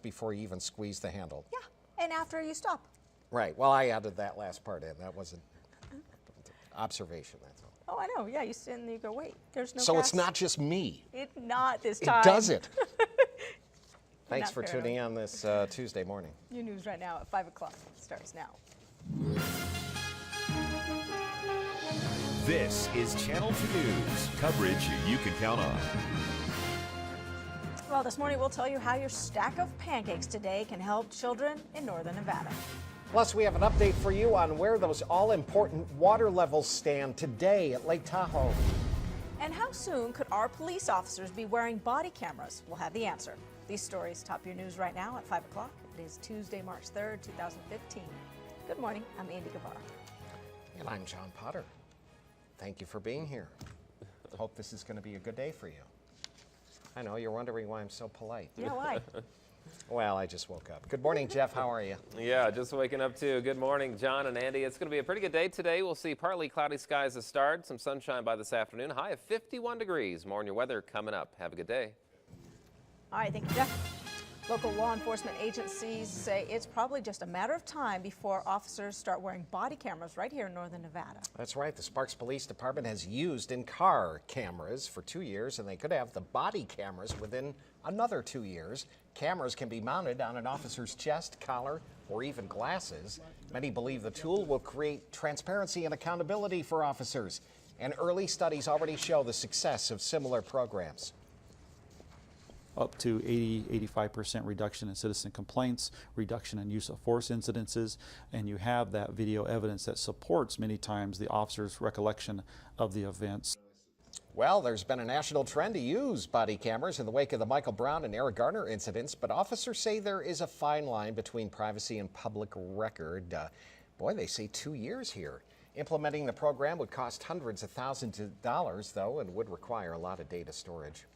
before you even squeeze the handle. Yeah, and after you stop. Right. Well, I added that last part in. That wasn't observation, that's all. Oh, I know. Yeah, you sit and you go, wait, there's no So gas. it's not just me. It's not this time. It does it. Thanks Not for paranoid. tuning in this Tuesday morning. Your news right now at 5 o'clock starts now. This is Channel 2 News, coverage you can count on. Well, this morning we'll tell you how your stack of pancakes today can help children in northern Nevada. Plus, we have an update for you on where those all-important water levels stand today at Lake Tahoe. And how soon could our police officers be wearing body cameras? We'll have the answer. These stories top your news right now at 5 o'clock. It is Tuesday, March 3rd, 2015. Good morning. I'm Andy Guevara. And I'm John Potter. Thank you for being here. Hope this is going to be a good day for you. I know, you're wondering why I'm so polite. Yeah, why? Well, I just woke up. Good morning, Jeff. How are you? Yeah, just waking up too. Good morning, John and Andy. It's going to be a pretty good day today. We'll see partly cloudy skies to start, some sunshine by this afternoon, high of 51 degrees. More on your weather coming up. Have a good day. All right, thank you, Jeff. Local law enforcement agencies say it's probably just a matter of time before officers start wearing body cameras right here in northern Nevada. That's right. The Sparks Police Department has used in-car cameras for 2 years, and they could have the body cameras within another 2 years. Cameras can be mounted on an officer's chest, collar, or even glasses. Many believe the tool will create transparency and accountability for officers, and early studies already show the success of similar programs. Up to 85% reduction in citizen complaints, reduction in use of force incidences, and you have that video evidence that supports many times the officer's recollection of the events. Well, there's been a national trend to use body cameras in the wake of the Michael Brown and Eric Garner incidents, but officers say there is a fine line between privacy and public record. Boy, they say 2 years here. Implementing the program would cost hundreds of thousands of dollars, though, and would require a lot of data storage.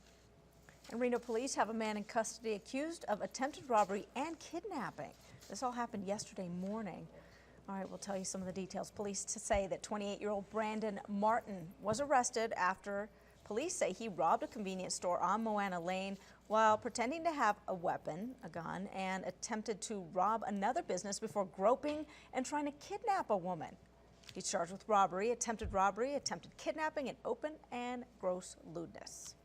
And Reno police have a man in custody accused of attempted robbery and kidnapping. This all happened yesterday morning. All right, we'll tell you some of the details. Police say that 28-year-old Brandon Martin was arrested after police say he robbed a convenience store on Moana Lane while pretending to have a weapon, a gun, and attempted to rob another business before groping and trying to kidnap a woman. He's charged with robbery, attempted kidnapping, and open and gross lewdness.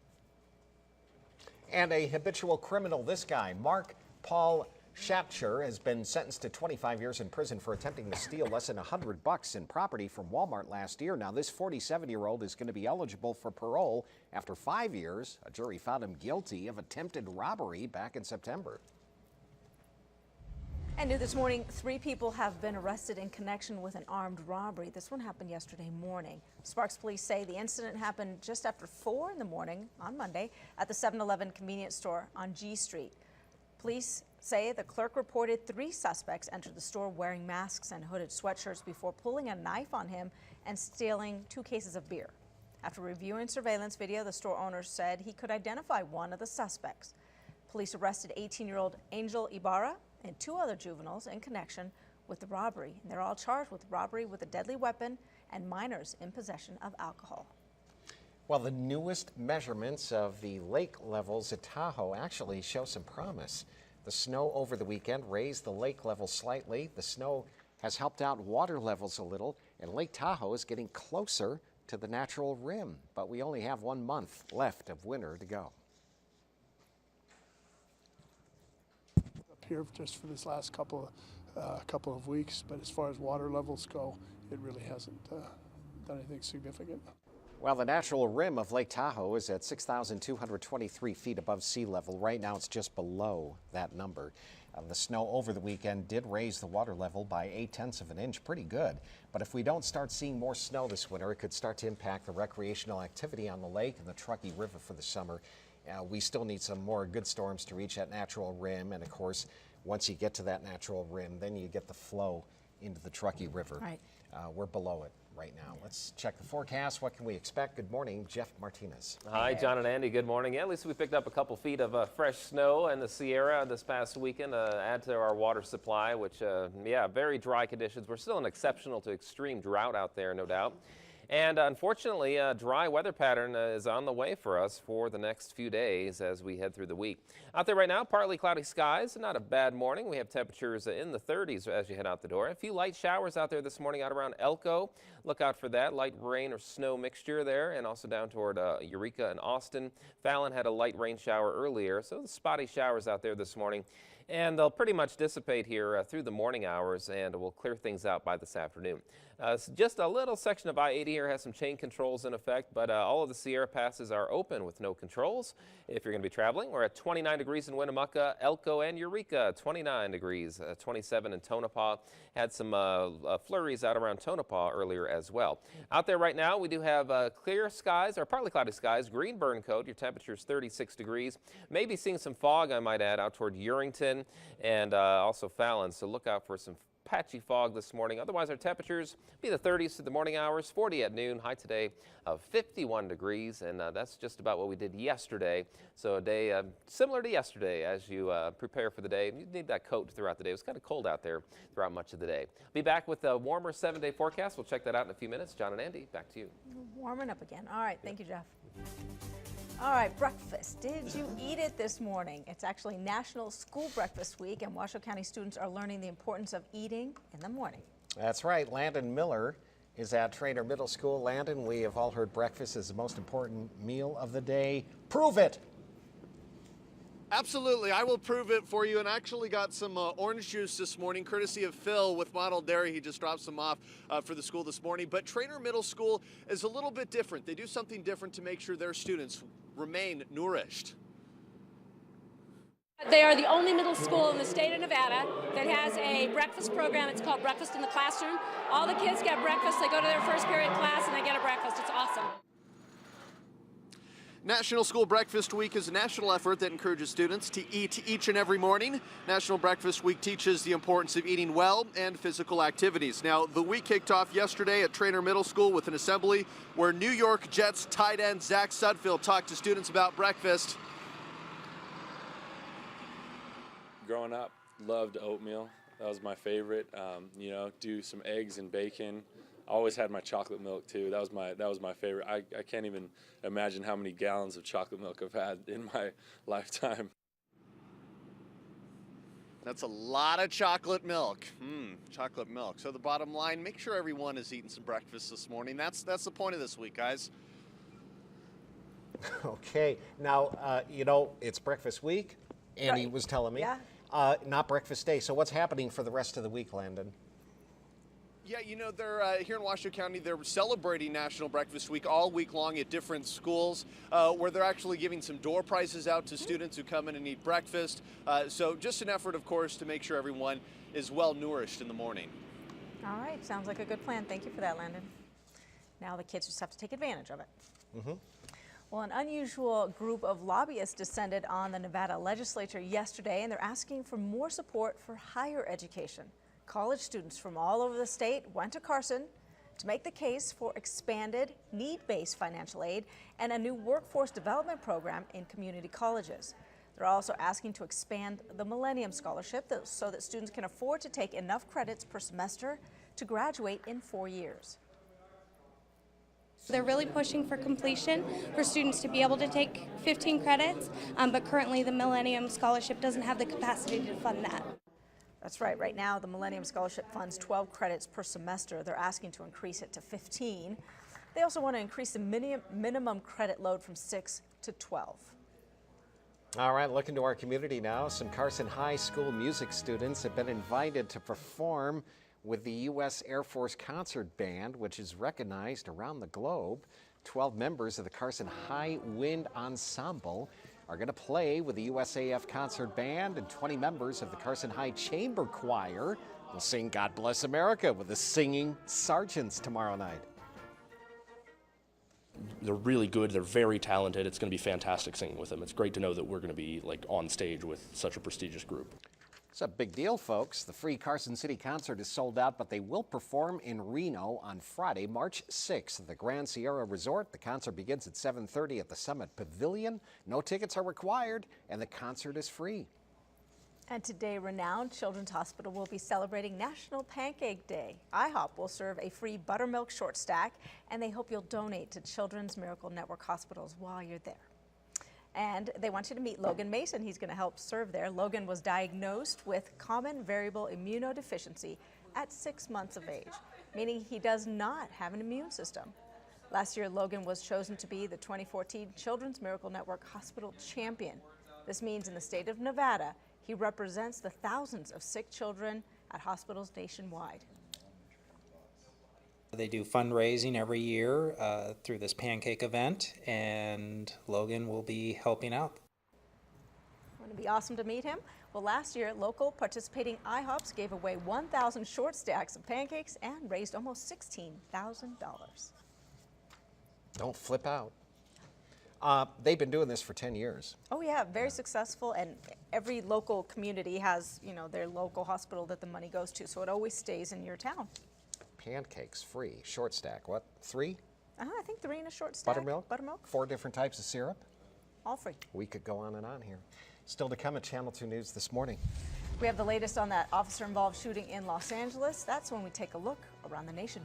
And a habitual criminal, this guy, Mark Paul Schatcher, has been sentenced to 25 years in prison for attempting to steal less than $100 in property from Walmart last year. Now, this 47-year-old is going to be eligible for parole after 5 years. A jury found him guilty of attempted robbery back in September. And new this morning, 3 people have been arrested in connection with an armed robbery. This one happened yesterday morning. Sparks police say the incident happened just after 4 in the morning on Monday at the 7-Eleven convenience store on G Street. Police say the clerk reported 3 suspects entered the store wearing masks and hooded sweatshirts before pulling a knife on him and stealing 2 cases of beer. After reviewing surveillance video, the store owner said he could identify one of the suspects. Police arrested 18-year-old Angel Ibarra and 2 other juveniles in connection with the robbery. They're all charged with robbery with a deadly weapon and minors in possession of alcohol. Well, the newest measurements of the lake levels at Tahoe actually show some promise. The snow over the weekend raised the lake level slightly. The snow has helped out water levels a little, and Lake Tahoe is getting closer to the natural rim. But we only have 1 month left of winter to go. Here just for this last couple of weeks, but as far as water levels go, it really hasn't done anything significant. Well, the natural rim of Lake Tahoe is at 6,223 feet above sea level. Right now, it's just below that number. The snow over the weekend did raise the water level by 0.8 of an inch, pretty good. But if we don't start seeing more snow this winter, it could start to impact the recreational activity on the lake and the Truckee River for the summer. We still need some more good storms to reach that natural rim, and of course, once you get to that natural rim, then you get the flow into the Truckee River. Right. We're below it right now. Let's check the forecast. What can we expect? Good morning, Jeff Martinez. Hi, John and Andy. Good morning. Yeah, at least we picked up a couple feet of fresh snow in the Sierra this past weekend, add to our water supply, which, yeah, very dry conditions. We're still in exceptional to extreme drought out there, no doubt. And unfortunately, a dry weather pattern is on the way for us for the next few days as we head through the week. Out there right now, partly cloudy skies, not a bad morning. We have temperatures in the 30s as you head out the door. A few light showers out there this morning out around Elko. Look out for that light rain or snow mixture there, and also down toward Eureka and Austin. Fallon had a light rain shower earlier, so the spotty showers out there this morning. And they'll pretty much dissipate here through the morning hours, and we'll clear things out by this afternoon. Just a little section of I-80 here has some chain controls in effect, but all of the Sierra passes are open with no controls. If you're going to be traveling, we're at 29 degrees in Winnemucca, Elko, and Eureka, 29 degrees, 27 in Tonopah. Had some flurries out around Tonopah earlier as well. Out there right now, we do have clear skies, or partly cloudy skies, green burn code. Your temperature is 36 degrees. Maybe seeing some fog, I might add, out toward Urington and also Fallon, so look out for some patchy fog this morning. Otherwise, our temperatures be the 30s through the morning hours, 40 at noon, high today of 51 degrees, and that's just about what we did yesterday. So a day similar to yesterday as you prepare for the day. You need that coat throughout the day. It was kind of cold out there throughout much of the day. Be back with a warmer 7-day forecast. We'll check that out in a few minutes. John and Andy, back to you. Warming up again. All right, thank you, Jeff. All right, breakfast. Did you eat it this morning? It's actually National School Breakfast Week, and Washoe County students are learning the importance of eating in the morning. That's right. Landon Miller is at Trainer Middle School. Landon, we have all heard breakfast is the most important meal of the day. Prove it. Absolutely, I will prove it for you, and I actually got some orange juice this morning, courtesy of Phil with Model Dairy. He just dropped some off for the school this morning. But Trainer Middle School is a little bit different. They do something different to make sure their students remain nourished. They are the only middle school in the state of Nevada that has a breakfast program. It's called Breakfast in the Classroom. All the kids get breakfast. They go to their first period class and they get a breakfast. It's awesome. National School Breakfast Week is a national effort that encourages students to eat each and every morning. National Breakfast Week teaches the importance of eating well and physical activities. Now, the week kicked off yesterday at Trainer Middle School with an assembly where New York Jets tight end Zach Sudfeld talked to students about breakfast. Growing up, loved oatmeal. That was my favorite. You know, do some eggs and bacon. I always had my chocolate milk too. That was my favorite. I can't even imagine how many gallons of chocolate milk I've had in my lifetime. That's a lot of chocolate milk. Chocolate milk. So the bottom line, make sure everyone is eating some breakfast this morning. That's the point of this week, guys. Okay. Now, you know, it's breakfast week. Andy was telling me. Yeah. Not breakfast day. So what's happening for the rest of the week, Landon? Yeah, you know, they're here in Washoe County, they're celebrating National Breakfast Week all week long at different schools where they're actually giving some door prizes out to students who come in and eat breakfast. So just an effort, of course, to make sure everyone is well nourished in the morning. All right, sounds like a good plan. Thank you for that, Landon. Now the kids just have to take advantage of it. Well, an unusual group of lobbyists descended on the Nevada legislature yesterday, and they're asking for more support for higher education. College students from all over the state went to Carson to make the case for expanded need-based financial aid and a new workforce development program in community colleges. They're also asking to expand the Millennium Scholarship so that students can afford to take enough credits per semester to graduate in 4 years. They're really pushing for completion for students to be able to take 15 credits, but currently the Millennium Scholarship doesn't have the capacity to fund that. That's right. Right now, the Millennium Scholarship funds 12 credits per semester. They're asking to increase it to 15. They also want to increase the minimum credit load from 6 to 12. All right, looking to our community now. Some Carson High School music students have been invited to perform with the U.S. Air Force Concert Band, which is recognized around the globe. 12 members of the Carson High Wind Ensemble are going to play with the USAF Concert Band, and 20 members of the Carson High Chamber Choir will sing God Bless America with the Singing Sergeants tomorrow night. They're really good. They're very talented. It's going to be fantastic singing with them. It's great to know that we're going to be on stage with such a prestigious group. It's a big deal, folks. The free Carson City concert is sold out, but they will perform in Reno on Friday, March 6th at the Grand Sierra Resort. The concert begins at 7:30 at the Summit Pavilion. No tickets are required, and the concert is free. And today, renowned Children's Hospital will be celebrating National Pancake Day. IHOP will serve a free buttermilk short stack, and they hope you'll donate to Children's Miracle Network hospitals while you're there. And they want you to meet Logan Mason. He's going to help serve there. Logan was diagnosed with common variable immunodeficiency at 6 months of age, meaning he does not have an immune system. Last year, Logan was chosen to be the 2014 Children's Miracle Network Hospital Champion. This means in the state of Nevada, he represents the thousands of sick children at hospitals nationwide. They do fundraising every year through this pancake event, and Logan will be helping out. Wouldn't it be awesome to meet him? Well, last year, local participating IHOPs gave away 1,000 short stacks of pancakes and raised almost $16,000. Don't flip out. They've been doing this for 10 years. Oh yeah, very successful, and every local community has, their local hospital that the money goes to, so it always stays in your town. Pancakes free, short stack, what, 3? I think 3 in a short stack. Buttermilk? 4 different types of syrup? All free. We could go on and on here. Still to come at Channel 2 News this morning. We have the latest on that officer-involved shooting in Los Angeles. That's when we take a look around the nation.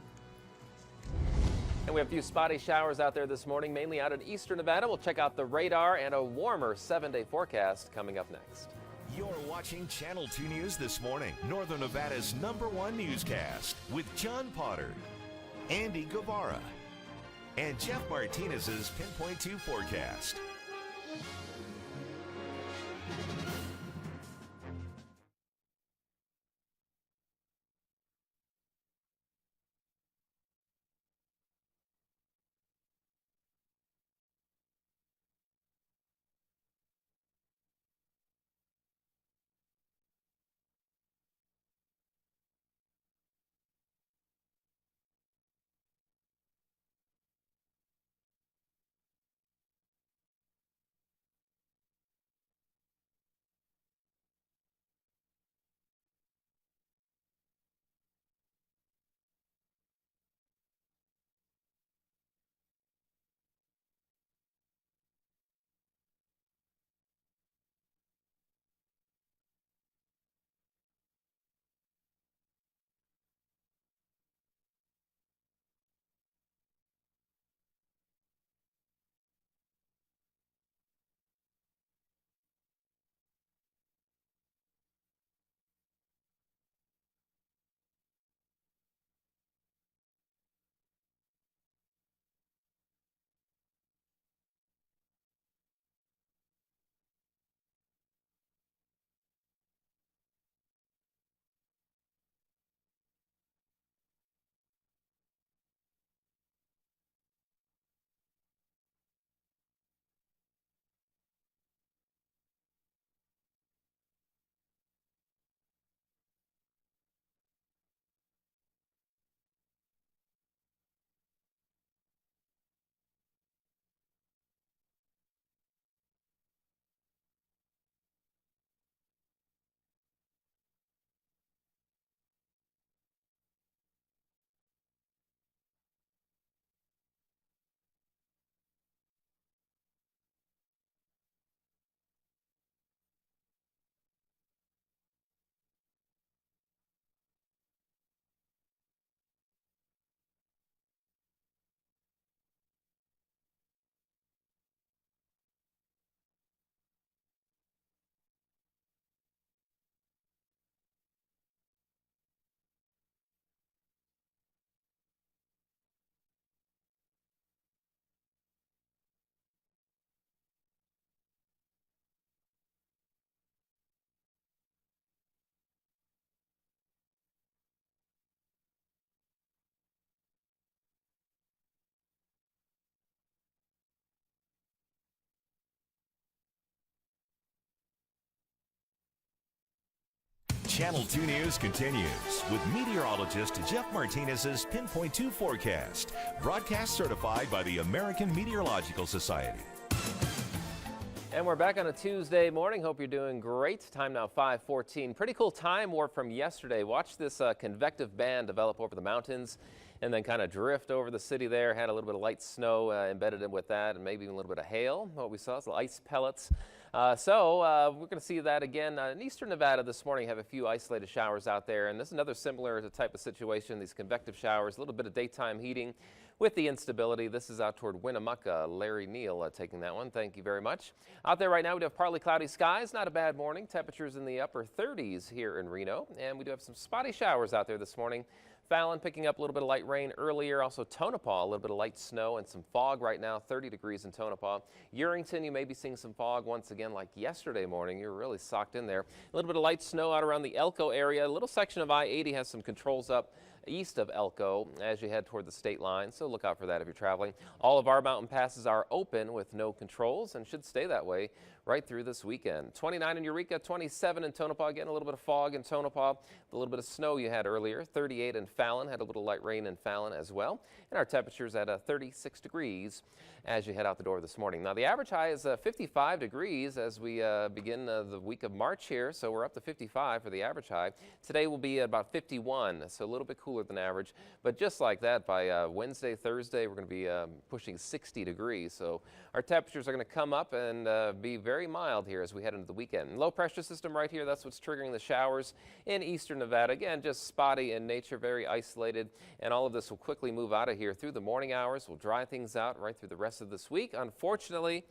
And we have a few spotty showers out there this morning, mainly out in eastern Nevada. We'll check out the radar and a warmer 7-day forecast coming up next. You're watching Channel 2 News this morning, Northern Nevada's #1 newscast with John Potter, Andy Guevara, and Jeff Martinez's Pinpoint 2 forecast. Channel 2 News continues with meteorologist Jeff Martinez's Pinpoint 2 forecast, broadcast certified by the American Meteorological Society. And we're back on a Tuesday morning. Hope you're doing great. Time now 5:14. Pretty cool time warp from yesterday. Watch this convective band develop over the mountains and then kind of drift over the city there. Had a little bit of light snow embedded in with that, and maybe even a little bit of hail. What we saw is ice pellets. We're going to see that again in eastern Nevada this morning. Have a few isolated showers out there, and this is another similar type of situation. These convective showers, a little bit of daytime heating with the instability. This is out toward Winnemucca. Larry Neal taking that one. Thank you very much. Out there right now, we do have partly cloudy skies. Not a bad morning. Temperatures in the upper 30s here in Reno, and we do have some spotty showers out there this morning. Fallon picking up a little bit of light rain earlier. Also Tonopah, a little bit of light snow and some fog right now, 30 degrees in Tonopah. Urington, you may be seeing some fog once again like yesterday morning. You're really socked in there. A little bit of light snow out around the Elko area. A little section of I-80 has some controls up east of Elko as you head toward the state line, so look out for that if you're traveling. All of our mountain passes are open with no controls and should stay that way right through this weekend. 29 in Eureka, 27 in Tonopah. Again, a little bit of fog in Tonopah, a little bit of snow you had earlier. 38 in Fallon, had a little light rain in Fallon as well. And our temperatures at 36 degrees as you head out the door this morning. Now the average high is 55 degrees as we begin the week of March here, so we're up to 55 for the average high. Today will be at about 51, so a little bit cooler than average. But just like that, by Wednesday, Thursday, we're going to be pushing 60 degrees. So our temperatures are going to come up and be very mild here as we head into the weekend. Low pressure system right here, that's what's triggering the showers in eastern Nevada. Again, just spotty in nature, very isolated, and all of this will quickly move out of here through the morning hours. We'll dry things out right through the rest of this week. Unfortunately,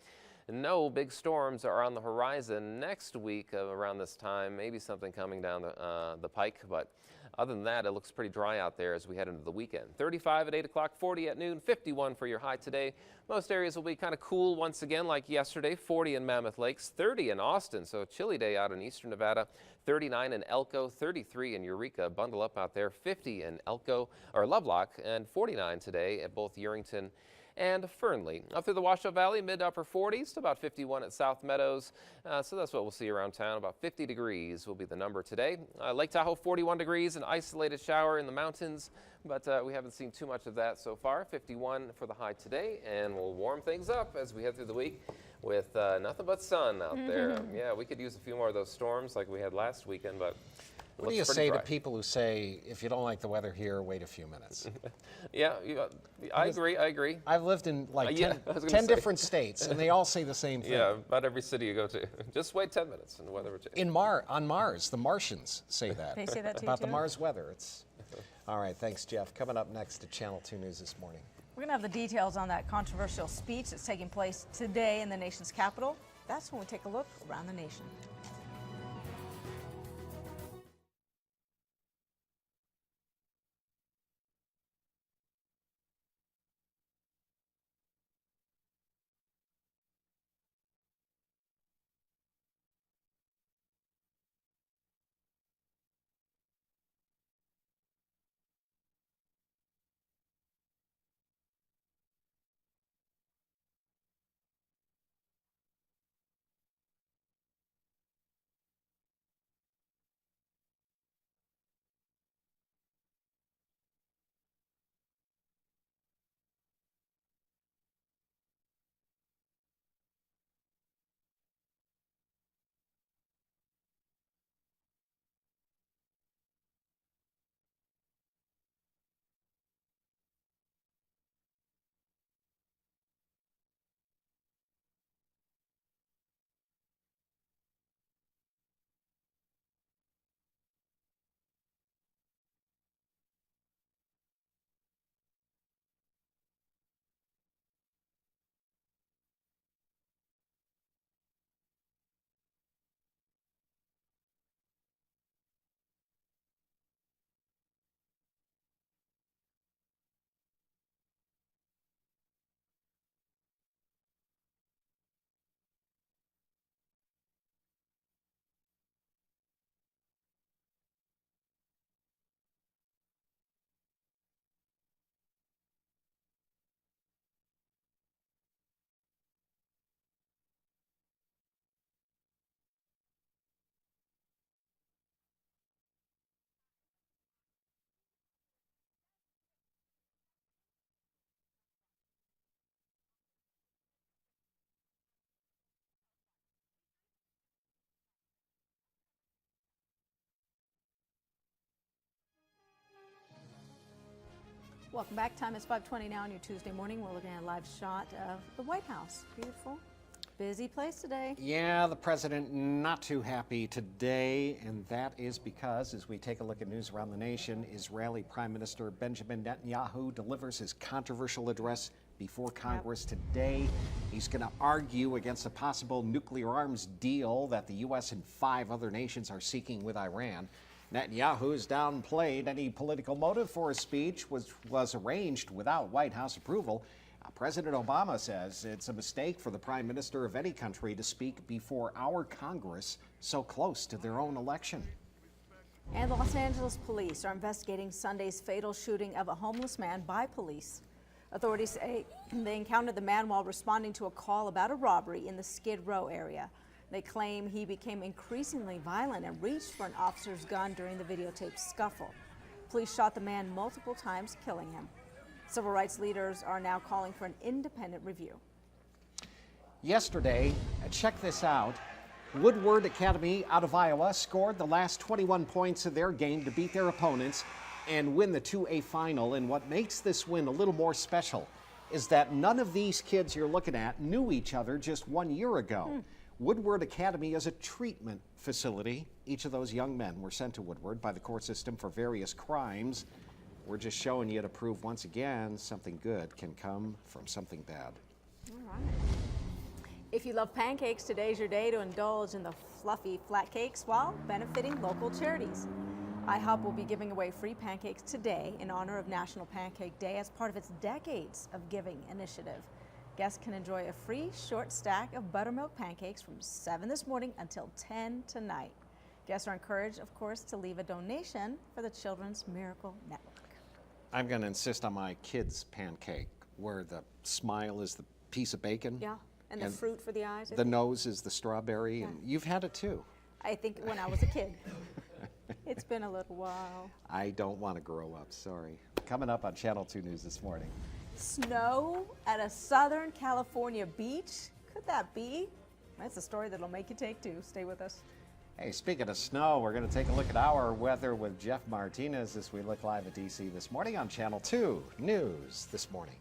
no big storms are on the horizon next week around this time. Maybe something coming down the pike, but other than that, it looks pretty dry out there as we head into the weekend. 35 at 8 o'clock, 40 at noon, 51 for your high today. Most areas will be kind of cool once again like yesterday, 40 in Mammoth Lakes, 30 in Austin, so a chilly day out in eastern Nevada, 39 in Elko, 33 in Eureka, bundle up out there, 50 in Elko, or Lovelock, and 49 today at both Urington and Fernley. Up through the Washoe Valley, mid-upper 40s to about 51 at South Meadows. So that's what we'll see around town. About 50 degrees will be the number today. Lake Tahoe, 41 degrees, an isolated shower in the mountains, but we haven't seen too much of that so far. 51 for the high today, and we'll warm things up as we head through the week with nothing but sun out there. Yeah, we could use a few more of those storms like we had last weekend, but what do you say to people who say, if you don't like the weather here, wait a few minutes? Yeah, I agree. I've lived in like 10 different states, and they all say the same thing. Yeah, about every city you go to. Just wait 10 minutes and the weather will change. On Mars, the Martians say that. They say that too, about the Mars weather. It's all right, thanks, Jeff. Coming up next to Channel 2 News this morning. We're going to have the details on that controversial speech that's taking place today in the nation's capital. That's when we take a look around the nation. Welcome back. Time is 5:20 now on your Tuesday morning. We're looking at a live shot of the White House. Beautiful. Busy place today. Yeah, the president not too happy today, and that is because, as we take a look at news around the nation, Israeli Prime Minister Benjamin Netanyahu delivers his controversial address before Congress today. He's going to argue against a possible nuclear arms deal that the U.S. and 5 other nations are seeking with Iran. Netanyahu has downplayed any political motive for his speech, which was arranged without White House approval. President Obama says it's a mistake for the prime minister of any country to speak before our Congress so close to their own election. And the Los Angeles police are investigating Sunday's fatal shooting of a homeless man by police. Authorities say they encountered the man while responding to a call about a robbery in the Skid Row area. They claim he became increasingly violent and reached for an officer's gun during the videotaped scuffle. Police shot the man multiple times, killing him. Civil rights leaders are now calling for an independent review. Yesterday, check this out, Woodward Academy out of Iowa scored the last 21 points of their game to beat their opponents and win the 2A final. And what makes this win a little more special is that none of these kids you're looking at knew each other just 1 year ago. Woodward Academy is a treatment facility. Each of those young men were sent to Woodward by the court system for various crimes. We're just showing you to prove once again something good can come from something bad. All right. If you love pancakes, today's your day to indulge in the fluffy flat cakes while benefiting local charities. IHOP will be giving away free pancakes today in honor of National Pancake Day as part of its Decades of Giving initiative. Guests can enjoy a free short stack of buttermilk pancakes from 7 this morning until 10 tonight. Guests are encouraged, of course, to leave a donation for the Children's Miracle Network. I'm going to insist on my kids' pancake, where the smile is the piece of bacon. Yeah, and the fruit for the eyes. The nose is the strawberry, and you've had it too. I think when I was a kid. It's been a little while. I don't want to grow up, sorry. Coming up on Channel 2 News this morning. Snow at a Southern California beach? Could that be? That's a story that'll make you take 2. Stay with us. Hey, speaking of snow, we're going to take a look at our weather with Jeff Martinez as we look live at D.C. this morning on Channel 2 News this morning.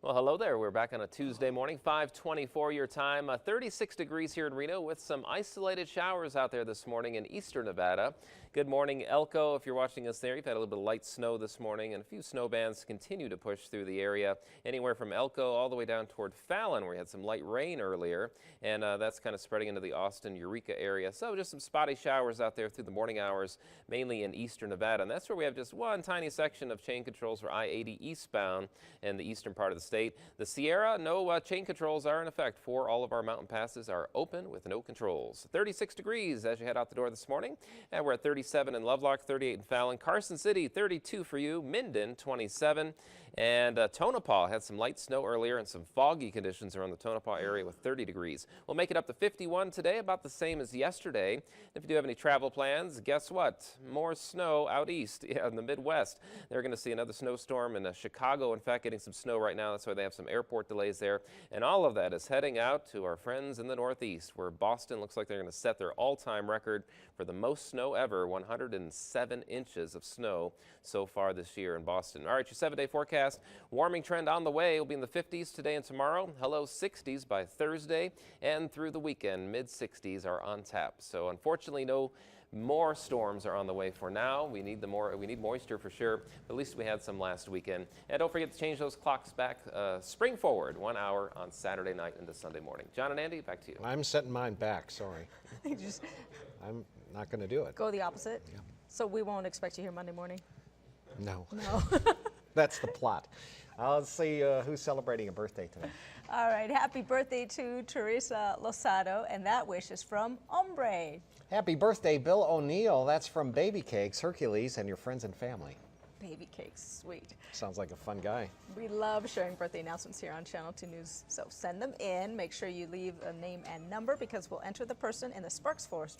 Well, hello there. We're back on a Tuesday morning, 5:24 your time. 36 degrees here in Reno with some isolated showers out there this morning in eastern Nevada. Good morning, Elko. If you're watching us there, you've had a little bit of light snow this morning, and a few snow bands continue to push through the area, anywhere from Elko all the way down toward Fallon, where we had some light rain earlier, and that's kind of spreading into the Austin, Eureka area. So just some spotty showers out there through the morning hours, mainly in eastern Nevada, and that's where we have just one tiny section of chain controls for I-80 eastbound in the eastern part of the state. The Sierra, no chain controls are in effect for all of our mountain passes are open with no controls. 36 degrees as you head out the door this morning, and we're at 36 37 in Lovelock, 38 in Fallon, Carson City 32 for you, Minden 27, and Tonopah had some light snow earlier and some foggy conditions around the Tonopah area with 30 degrees. We'll make it up to 51 today, about the same as yesterday. If you do have any travel plans, guess what? More snow out east, yeah, in the Midwest. They're going to see another snowstorm in Chicago, in fact, getting some snow right now. That's why they have some airport delays there. And all of that is heading out to our friends in the Northeast, where Boston looks like they're going to set their all-time record for the most snow ever, 107 inches of snow so far this year in Boston. All right, your 7-day forecast. Warming trend on the way. Will be in the 50s today and tomorrow. Hello 60s by Thursday, and through the weekend, mid-60s are on tap. So unfortunately, no more storms are on the way for now. We need moisture for sure. But at least we had some last weekend. And don't forget to change those clocks back, spring forward 1 hour on Saturday night into Sunday morning. John and Andy, back to you. I'm setting mine back, sorry. I'm not going to do it. Go the opposite? Yeah. So we won't expect you here Monday morning? No. No. That's the plot. Let's see who's celebrating a birthday today. All right, happy birthday to Teresa Losado, and that wish is from Hombre. Happy birthday, Bill O'Neill. That's from Baby Cakes, Hercules, and your friends and family. Baby cakes, sweet. Sounds like a fun guy. We love sharing birthday announcements here on Channel 2 News, so send them in. Make sure you leave a name and number because we'll enter the person in the Sparks Forest